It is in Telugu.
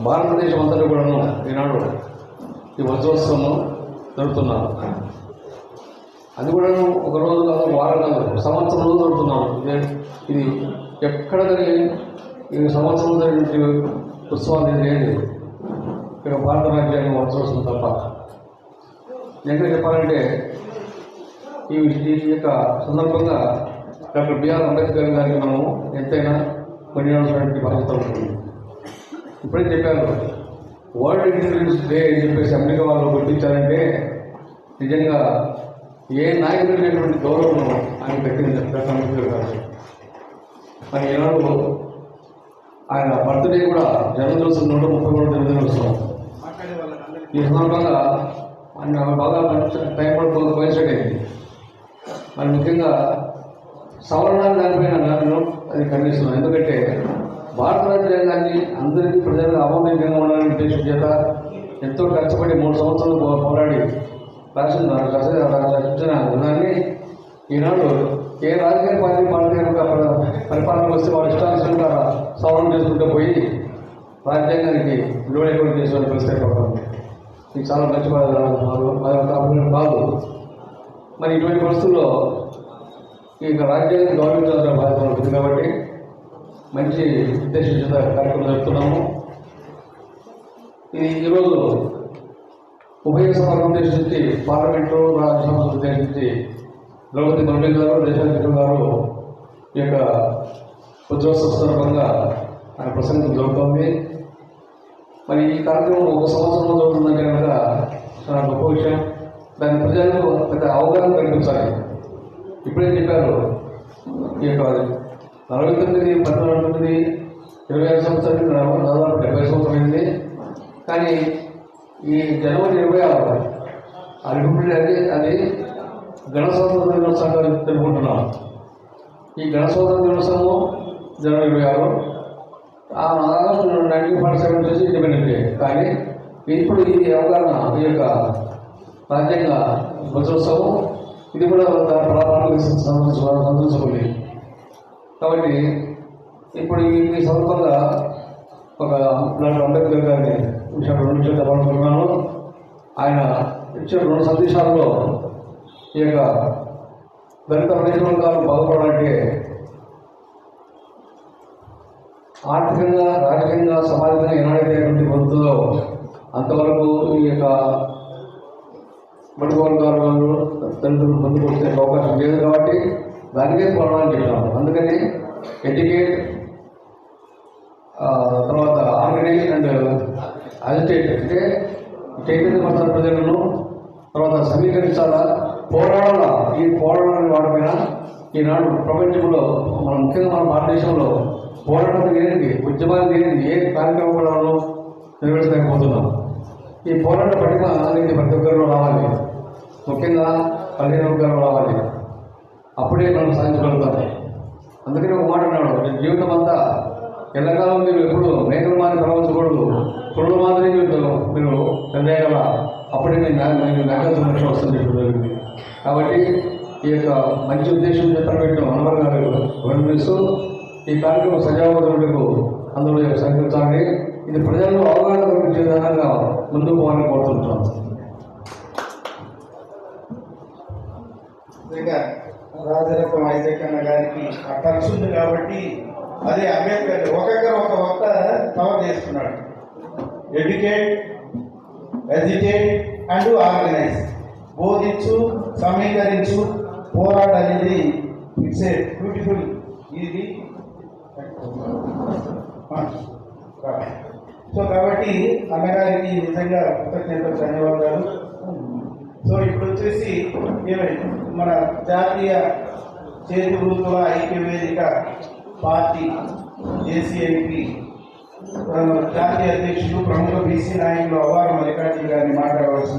భారతదేశం అంతటా కూడాను ఈనాడు ఈ వజ్రోత్సవం జరుపుతున్నారు. అది కూడా ఒక రోజు కాదు, వారం కాదు, సంవత్సరం రోజులు జరుపుతున్నారు. ఇది ఎక్కడ ఈ సంవత్సరం జరిగిన ఉత్సవాలు లేదు ఇక్కడ భారత రాజ్యాంగం వజ్రోత్సవం తప్ప. ఎక్కడ చెప్పాలంటే ఈ యొక్క సందర్భంగా డాక్టర్ బిఆర్ అంబేద్కర్ గారికి మనం ఎంతైనా కొనియాల్సినటువంటి బాధ్యత ఉంటుంది. ఇప్పుడే చెప్పారు, వరల్డ్ ఇంటెలిజెన్స్ డే అని చెప్పేసి అమెరికా వాళ్ళు గుర్తించారంటే నిజంగా ఏ నాయకుడు లేనటువంటి గౌరవం ఆయన దక్కింది డాక్టర్ అంబేద్కర్ గారు. మరి ఈనాడు ఆయన బర్త్డే కూడా జన్మదివసం 133వ జన్మదినోత్సవం. ఈ సందర్భంగా ఆయన బాగా టైం పడుతుంది, కోయిన్సైడ్ అయింది. మరి ముఖ్యంగా సవరణాలు దానిపైన నేను అది ఖండిస్తున్నాను. ఎందుకంటే భారత రాజ్యాంగాన్ని అందరికీ ప్రజలకు ఆమోదయోగ్యంగా ఉండాలని ఉద్దేశం చేత ఎంతో కష్టపడి 3 సంవత్సరాలు పోరాడి రచించిన విధాన్ని ఈనాడు ఏ రాజకీయ పార్టీ పరిపాలనకు వస్తే వారు ఇష్టానుసారంగా సవరణ చేసుకుంటూ పోయి రాజ్యాంగానికి విలువ లేకుండా చేసేవాళ్ళు పరిస్థితి పడుతుంది. ఇది చాలా మంచి కాదు. మరి ఇటువంటి పరిస్థితుల్లో ఈ రాజ్యాంగాన్ని గౌరవించాల్సిన బాధ్యత ఉంటుంది. కాబట్టి మంచి ఉద్దేశించిన కార్యక్రమం జరుపుతున్నాము. ఇది ఈరోజు ఉభయ సభలను ఉద్దేశించి పార్లమెంటు రాజ్యసభను ఉద్దేశించి ద్రౌపది ముర్ము గారు, దేశాధ్యక్షులు గారు ఈ యొక్క వజ్రోత్సవ సందర్భంగా ఆయన ప్రసంగం జరుగుతోంది. మరి ఈ కార్యక్రమం 1 సంవత్సరంలో జరుగుతుందంటే కనుక చాలా గొప్ప విషయం. దాని ప్రజలకు పెద్ద అవగాహన కల్పించాలి. ఇప్పుడే చెప్పారు, ఈ యొక్క 49, 19, 25 సంవత్సరాలు దాదాపు 70 సంవత్సరం అయింది. కానీ ఈ జనవరి 26 అది గణస్వాతంత్ర దినోత్సవంగా జరుపుకుంటున్నాం. ఈ గణస్వాతంత్ర దినోత్సవం జనవరి 26, ఆగస్టు 1947 చేసి ఇండిపెండెంట్ డే. కానీ ఇప్పుడు ఈ అవగాహన, ఈ యొక్క రాజ్యాంగ వజ్రోత్సవం ఇది కూడా సంతరించుకుంది. కాబట్టి ఇప్పుడు ఈ సందర్భంగా ఒక డాక్టర్ అంబేద్కర్ గారిని 2 నిమిషాలు చెప్పాలనుకుంటున్నాను. ఆయన ఇచ్చిన 2 సందేశాల్లో ఈ యొక్క దళిత ప్రదేశంలో బాగుపడాలంటే ఆర్థికంగా, రాజకీయంగా, సామాజికంగా ఏనాడైతే పొందుతుందో అంతవరకు ఈ యొక్క బడుగోలు వాళ్ళు తల్లిదండ్రులు ముందుకు వచ్చే అవకాశం లేదు. కాబట్టి దానికే పోరాడాలని చెప్పాము. అందుకని ఎడ్యుకేట్, తర్వాత ఆర్గనైజ్ అండ్ అజిటేట్, అంటే చైతన్యపరచాల ప్రజలను, తర్వాత సమీకరించాలా, పోరాడాలా. ఈ పోరాడాలని వాడమైన ఈనాడు ప్రపంచంలో ముఖ్యంగా మన భారతదేశంలో పోరాటం లేనిది, ఉద్యమాలు లేనిది ఏ కార్యక్రమం కూడా నిర్వహించలేకపోతున్నాం. ఈ పోరాట పటిమ అనేది ప్రతి ఒక్కరిలో రావాలి. ముఖ్యంగా 15 వర్గాల్లో రావాలి. అప్పుడే మనం సాధించగలుగుతాం. అందుకని ఒక మాట అన్నాడు, జీవితం అంతా ఎల్లకాలం మీరు ఎప్పుడు మేకల మాదిరి ప్రవర్తించకూడదు, పురుల మాదిరి మీరు పెద్దగల, అప్పుడే మీ మేకల సంరక్షణ వస్తుంది జరిగింది. కాబట్టి ఈ యొక్క మంచి ఉద్దేశం చెప్పినట్టు మనవర్ గారు వర్ణిస్తూ ఈ కార్యక్రమం సజావులకు అందులో సహకరించాలని, ఇది ప్రజల్లో అవగాహన కల్పించే విధంగా ముందుకు పోవాలని కోరుతుంటాం. రాజరత్నం ఐజక్ అన్న గారికి ఆ ఖర్చు ఉంది కాబట్టి అదే అంబేద్కర్ ఒక్కొక్కరు ఒక వక్త కవర్ చేస్తున్నాడు. ఎడ్యుకేట్, ఎజిటేట్ అండ్ ఆర్గనైజ్, బోధించు, సమీకరించు, పోరాట అనేది ఇట్స్ ఏ బ్యూటిఫుల్. ఇది సో కాబట్టి అన్నగారికి నిజంగా కృతజ్ఞతలు, ధన్యవాదాలు. సో ఇప్పుడు వచ్చేసి మన జాతీయ చేతి వృత్తుల ఐక్య వేదిక పార్టీ జేసీఐపీ జాతీయ అధ్యక్షులు, ప్రముఖ బీసీ నాయకులు అవ్వారు మల్లికార్జున గారిని మాట్లాడవలసింది.